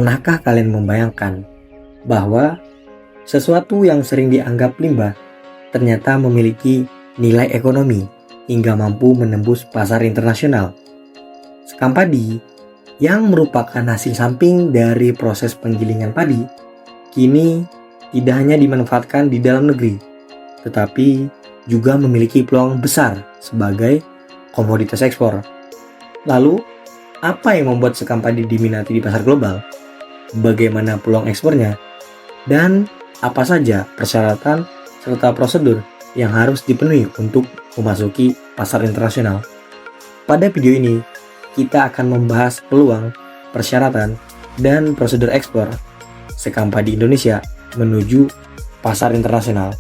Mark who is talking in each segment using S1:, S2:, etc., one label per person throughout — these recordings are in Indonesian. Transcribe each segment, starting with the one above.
S1: Pernahkah kalian membayangkan bahwa sesuatu yang sering dianggap limbah ternyata memiliki nilai ekonomi hingga mampu menembus pasar internasional? Sekam padi yang merupakan hasil samping dari proses penggilingan padi kini tidak hanya dimanfaatkan di dalam negeri, tetapi juga memiliki peluang besar sebagai komoditas ekspor. Lalu, apa yang membuat sekam padi diminati di pasar global? Bagaimana peluang ekspornya? Dan apa saja persyaratan serta prosedur yang harus dipenuhi untuk memasuki pasar internasional? Pada video ini, kita akan membahas peluang, persyaratan, dan prosedur ekspor sekam padi Indonesia menuju pasar internasional.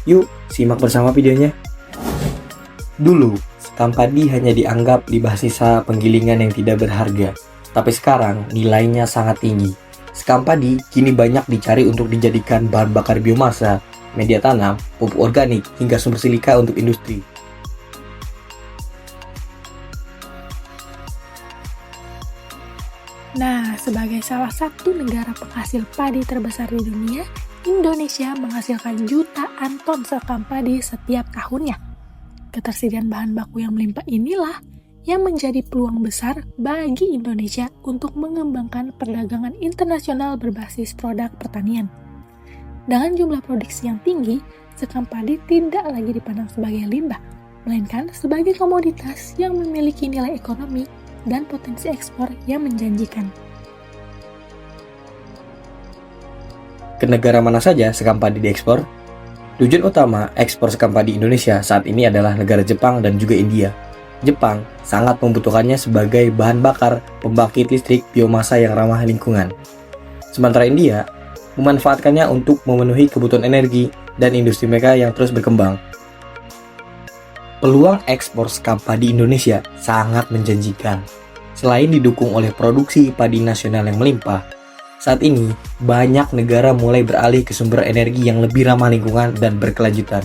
S1: Yuk, simak bersama videonya. Dulu, sekam padi hanya dianggap limbah sisa penggilingan yang tidak berharga, tapi sekarang nilainya sangat tinggi. Sekam padi kini banyak dicari untuk dijadikan bahan bakar biomasa, media tanam, pupuk organik, hingga sumber silika untuk industri.
S2: Nah, sebagai salah satu negara penghasil padi terbesar di dunia, Indonesia menghasilkan jutaan ton sekam padi setiap tahunnya. Ketersediaan bahan baku yang melimpah inilah yang menjadi peluang besar bagi Indonesia untuk mengembangkan perdagangan internasional berbasis produk pertanian. Dengan jumlah produksi yang tinggi, sekam padi tidak lagi dipandang sebagai limbah, melainkan sebagai komoditas yang memiliki nilai ekonomi dan potensi ekspor yang menjanjikan.
S1: Ke negara mana saja sekam padi diekspor? Tujuan utama ekspor sekam padi Indonesia saat ini adalah negara Jepang dan juga India. Jepang sangat membutuhkannya sebagai bahan bakar pembangkit listrik biomasa yang ramah lingkungan. Sementara India memanfaatkannya untuk memenuhi kebutuhan energi dan industri mereka yang terus berkembang. Peluang ekspor sekam padi Indonesia sangat menjanjikan. Selain didukung oleh produksi padi nasional yang melimpah, saat ini banyak negara mulai beralih ke sumber energi yang lebih ramah lingkungan dan berkelanjutan.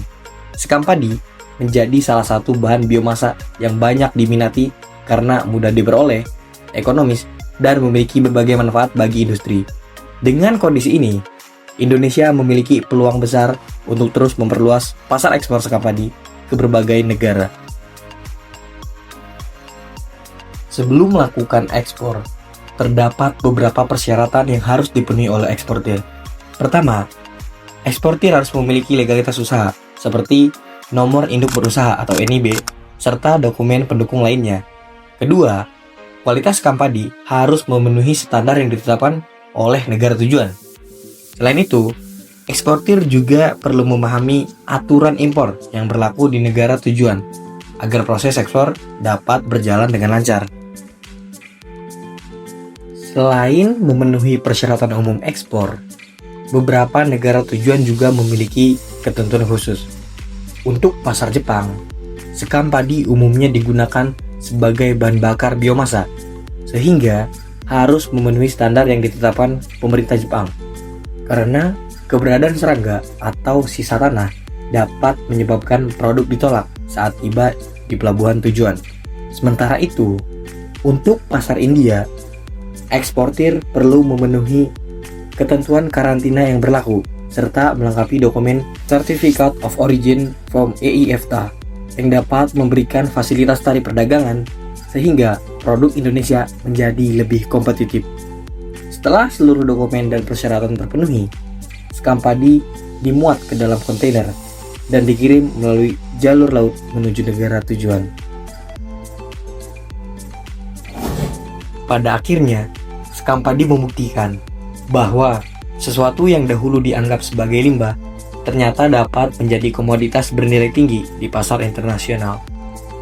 S1: Sekam padi menjadi salah satu bahan biomasa yang banyak diminati karena mudah diperoleh, ekonomis, dan memiliki berbagai manfaat bagi industri. Dengan kondisi ini, Indonesia memiliki peluang besar untuk terus memperluas pasar ekspor sekam padi ke berbagai negara. Sebelum melakukan ekspor, terdapat beberapa persyaratan yang harus dipenuhi oleh eksportir. Pertama, eksportir harus memiliki legalitas usaha, seperti nomor induk berusaha atau NIB, serta dokumen pendukung lainnya. Kedua, kualitas sekam padi harus memenuhi standar yang ditetapkan oleh negara tujuan. Selain itu, eksportir juga perlu memahami aturan impor yang berlaku di negara tujuan agar proses ekspor dapat berjalan dengan lancar. Selain memenuhi persyaratan umum ekspor, beberapa negara tujuan juga memiliki ketentuan khusus. Untuk pasar Jepang, sekam padi umumnya digunakan sebagai bahan bakar biomasa, sehingga harus memenuhi standar yang ditetapkan pemerintah Jepang. Karena keberadaan serangga atau sisa tanah dapat menyebabkan produk ditolak saat tiba di pelabuhan tujuan. Sementara itu, untuk pasar India, eksportir perlu memenuhi ketentuan karantina yang berlaku serta melengkapi dokumen Certificate of Origin from EIFTA yang dapat memberikan fasilitas tarif perdagangan sehingga produk Indonesia menjadi lebih kompetitif. Setelah seluruh dokumen dan persyaratan terpenuhi, sekam padi dimuat ke dalam kontainer dan dikirim melalui jalur laut menuju negara tujuan. Pada akhirnya, sekam padi membuktikan bahwa sesuatu yang dahulu dianggap sebagai limbah ternyata dapat menjadi komoditas bernilai tinggi di pasar internasional.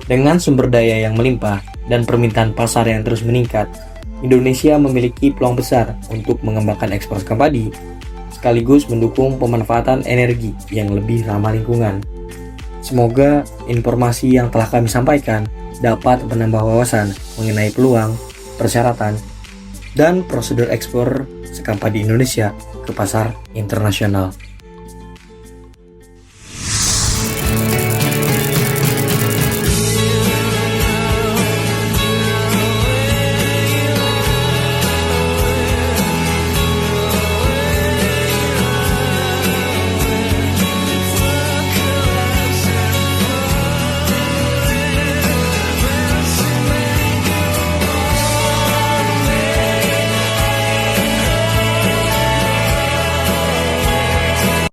S1: Dengan sumber daya yang melimpah dan permintaan pasar yang terus meningkat, Indonesia memiliki peluang besar untuk mengembangkan ekspor sekam padi, sekaligus mendukung pemanfaatan energi yang lebih ramah lingkungan. Semoga informasi yang telah kami sampaikan dapat menambah wawasan mengenai peluang, persyaratan, dan prosedur ekspor sekam padi Indonesia ke pasar internasional.